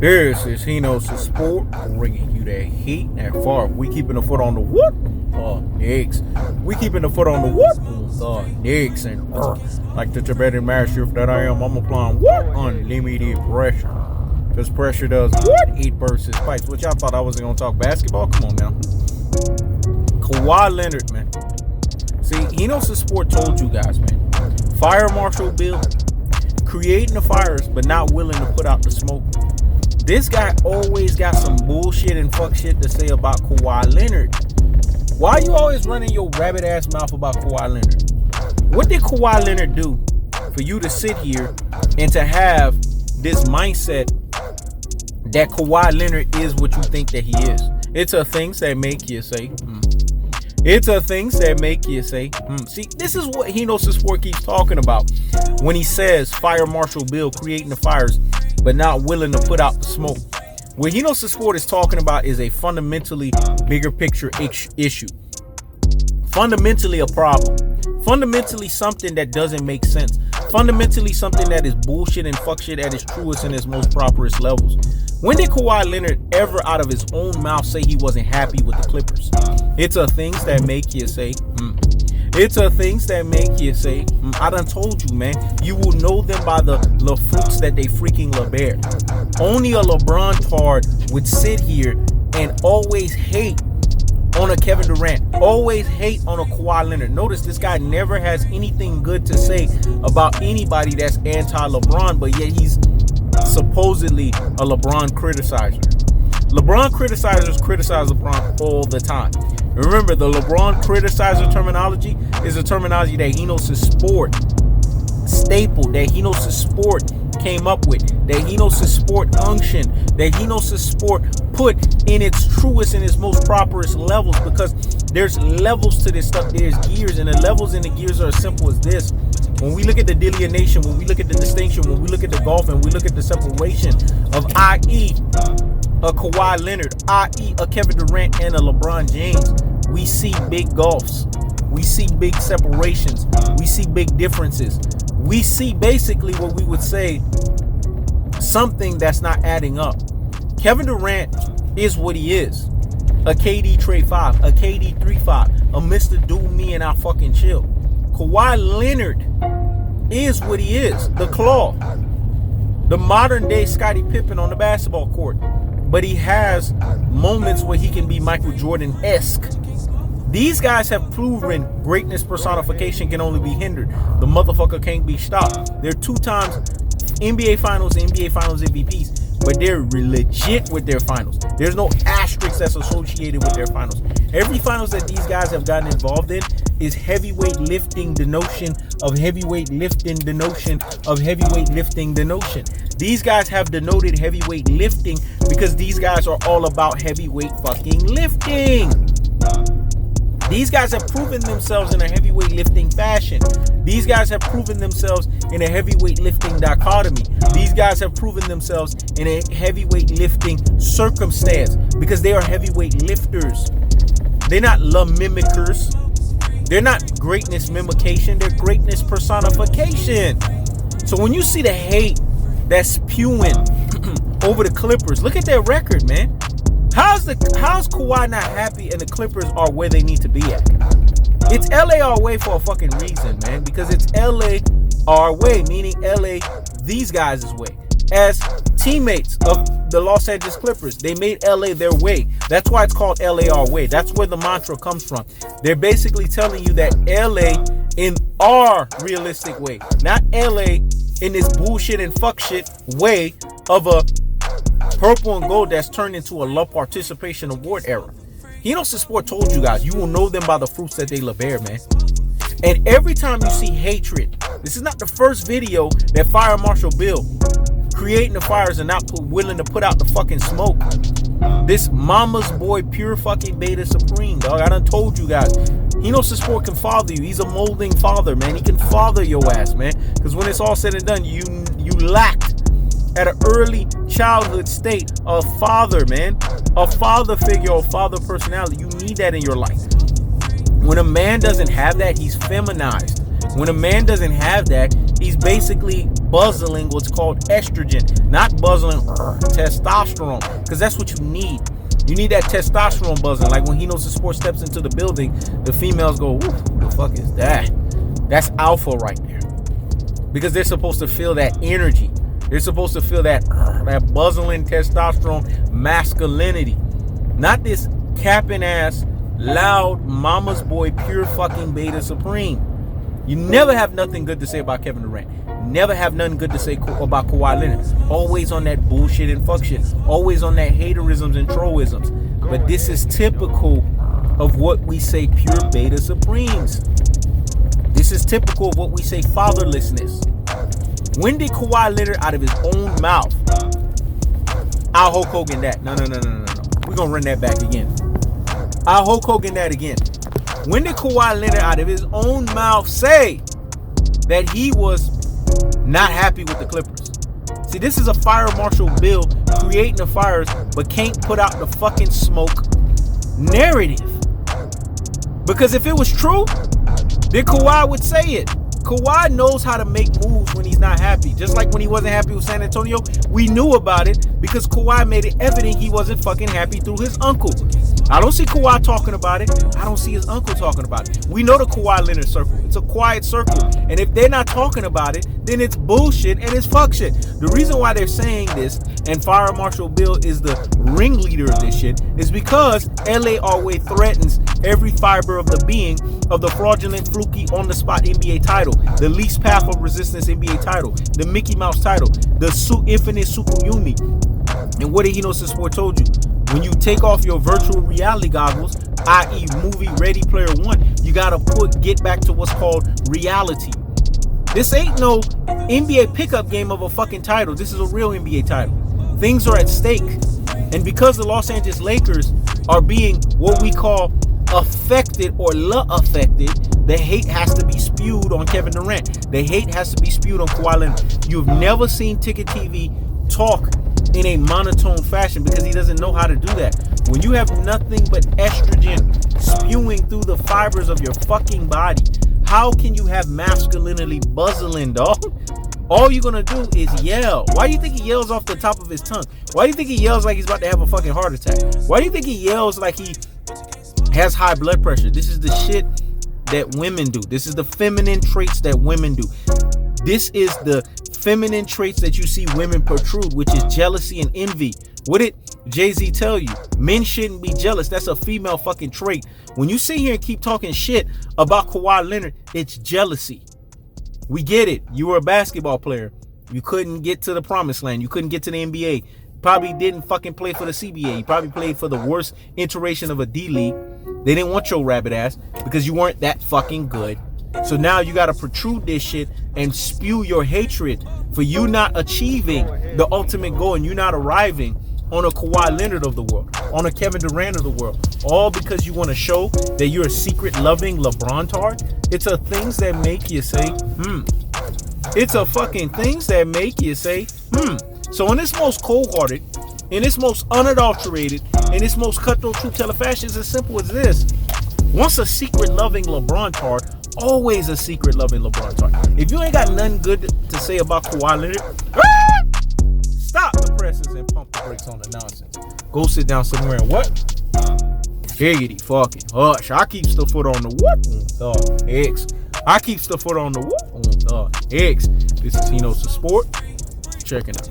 This is Hino's Sport, bringing you that heat that far. We keeping the foot on the what? Knicks. We keeping the foot on the what? Knicks. And like the Tibetan master that I am, I'm applying what? Unlimited pressure. Because pressure does what? It bursts his pipes. Which y'all thought I wasn't going to talk basketball? Come on now. Kawhi Leonard, man. See, Hino's Sport told you guys, man. Fire Marshal Bill, creating the fires, but not willing to put out the smoke. This guy always got some bullshit and fuck shit to say about Kawhi Leonard. Why you always running your rabbit ass mouth about Kawhi Leonard? What did Kawhi Leonard do for you to sit here and to have this mindset that Kawhi Leonard is what you think that he is? It's a things that make you say, It's a things that make you say, See, this is what Hino's Sport keeps talking about when he says Fire Marshal Bill creating the fires, but not willing to put out the smoke. What Hino's Sport is talking about is a fundamentally bigger picture issue. Fundamentally a problem. Fundamentally something that doesn't make sense. Fundamentally something that is bullshit and fuck shit at its truest and its most properest levels. When did Kawhi Leonard ever out of his own mouth say he wasn't happy with the Clippers? It's a things that make you say, It's a things that make you say, I done told you, man. You will know them by the fruits that they freaking bear. Only a LeBron tard would sit here and always hate on a Kevin Durant, always hate on a Kawhi Leonard. Notice this guy never has anything good to say about anybody that's anti-LeBron, but yet he's supposedly a LeBron criticizer. LeBron criticizers criticize LeBron all the time. Remember, the LeBron criticizer terminology is a terminology that Hino's Sport stapled, that Hino's Sport came up with, that Hino's Sport unction, that Hino's Sport put in its truest and its most properest levels, because there's levels to this stuff. There's gears, and the levels and the gears are as simple as this. When we look at the delineation, when we look at the distinction, when we look at the golf, and we look at the separation of i.e. a Kawhi Leonard, i.e. a Kevin Durant and a LeBron James, we see big gulfs. We see big separations. We see big differences. We see basically what we would say something that's not adding up. Kevin Durant is what he is. A KD trade 5, a KD 3-5, a Mr. Do Me and I fucking chill. Kawhi Leonard is what he is. The claw. The modern day Scottie Pippen on the basketball court. But he has moments where he can be Michael Jordan-esque. These guys have proven greatness personification can only be hindered. The motherfucker can't be stopped. They're 2 times NBA Finals and NBA Finals MVPs, but they're legit with their finals. There's no asterisk that's associated with their finals. Every finals that these guys have gotten involved in is heavyweight lifting the notion of heavyweight lifting the notion of heavyweight lifting the notion. These guys have denoted heavyweight lifting because these guys are all about heavyweight fucking lifting. These guys have proven themselves in a heavyweight lifting fashion. These guys have proven themselves in a heavyweight lifting dichotomy. These guys have proven themselves in a heavyweight lifting circumstance because they are heavyweight lifters. They're not mimickers. They're not greatness mimication. They're greatness personification. So when you see the hate that's spewing over the Clippers, look at their record, man. How's Kawhi not happy and the Clippers are where they need to be at? It's LA our way for a fucking reason, man. Because it's LA our way, meaning LA these guys' way. As teammates of the Los Angeles Clippers, they made LA their way. That's why it's called LA our way. That's where the mantra comes from. They're basically telling you that LA in our realistic way, not LA in this bullshit and fuck shit way of a purple and gold that's turned into a love participation award era. Hino's Sport told you guys, you will know them by the fruits that they bear, man. And every time you see hatred, this is not the first video that Fire Marshal Bill creating the fires and not willing to put out the fucking smoke. This mama's boy, pure fucking beta supreme, dog. I done told you guys. Hino's Sport can father you. He's a molding father, man. He can father your ass, man. Because when it's all said and done, you lacked at an early childhood state a father, man. A father figure, a father personality. You need that in your life. When a man doesn't have that, he's feminized. When a man doesn't have that, he's basically buzzing what's called estrogen, not buzzing testosterone, because that's what you need. You need that testosterone buzzing. Like when He Knows the Sport steps into the building, the females go, "Ooh, who the fuck is that?" That's alpha right there. Because they're supposed to feel that energy. They're supposed to feel that buzzing testosterone masculinity. Not this capping ass, loud, mama's boy, pure fucking beta supreme. You never have nothing good to say about Kevin Durant. Never have nothing good to say about Kawhi Leonard. Always on that bullshit and fuck shit. Always on that haterisms and trollisms. But this is typical of what we say pure beta supremes. This is typical of what we say fatherlessness. When did Kawhi Leonard out of his own mouth, I'll Hulk Hogan that? No. We're going to run that back again. I'll Hulk Hogan that again. When did Kawhi Leonard out of his own mouth say that he was not happy with the Clippers? See, this is a fire marshal Bill creating the fires but can't put out the fucking smoke narrative. Because if it was true, then Kawhi would say it. Kawhi knows how to make moves when he's not happy. Just like when he wasn't happy with San Antonio, we knew about it because Kawhi made it evident he wasn't fucking happy through his uncle. I don't see Kawhi talking about it. I don't see his uncle talking about it. We know the Kawhi Leonard circle. It's a quiet circle. And if they're not talking about it, then it's bullshit and it's fuck shit. The reason why they're saying this, and Fire Marshal Bill is the ringleader of this shit, is because LA always threatens every fiber of the being of the fraudulent, fluky, on-the-spot NBA title, the least path of resistance NBA title, the Mickey Mouse title, the infinite Sukuyumi. And what did He Knows the Sport told you? When you take off your virtual reality goggles, i.e. movie Ready Player One, you gotta get back to what's called reality. This ain't no NBA pickup game of a fucking title. This is a real NBA title. Things are at stake. And because the Los Angeles Lakers are being what we call affected or affected, the hate has to be spewed on Kevin Durant. The hate has to be spewed on Kawhi Leonard. You've never seen Ticket TV talk in a monotone fashion because he doesn't know how to do that. When you have nothing but estrogen spewing through the fibers of your fucking body, how can you have masculinity buzzing, dog? All you're gonna do is yell. Why do you think he yells off the top of his tongue? Why do you think he yells like he's about to have a fucking heart attack? Why do you think he yells like he has high blood pressure? This is the shit that women do. This is the feminine traits that women do. This is the feminine traits that you see women protrude, which is jealousy and envy. What did Jay-Z tell you? Men shouldn't be jealous. That's a female fucking trait. When you sit here and keep talking shit about Kawhi Leonard, it's jealousy. We get it. You were a basketball player. You couldn't get to the promised land. You couldn't get to the NBA. Probably didn't fucking play for the CBA. You probably played for the worst iteration of a D-League. They didn't want your rabbit ass because you weren't that fucking good. So now you got to protrude this shit and spew your hatred for you not achieving the ultimate goal and you not arriving on a Kawhi Leonard of the world, on a Kevin Durant of the world, all because you want to show that you're a secret loving LeBron-tard. It's a things that make you say, It's a fucking things that make you say, So in this most cold-hearted, in this most unadulterated, in this most cutthroat truth teller fashion, it's as simple as this. Once a secret loving LeBron-tard, always a secret loving LeBron-tard. If you ain't got nothing good to say about Kawhi Leonard, stop the presses and pump the brakes on the nonsense. Go sit down somewhere and what? Giggity fucking hush. I keeps the foot on the what? On the X. I keeps the foot on the what? On the X. This is He Knows the Sport. Check it out.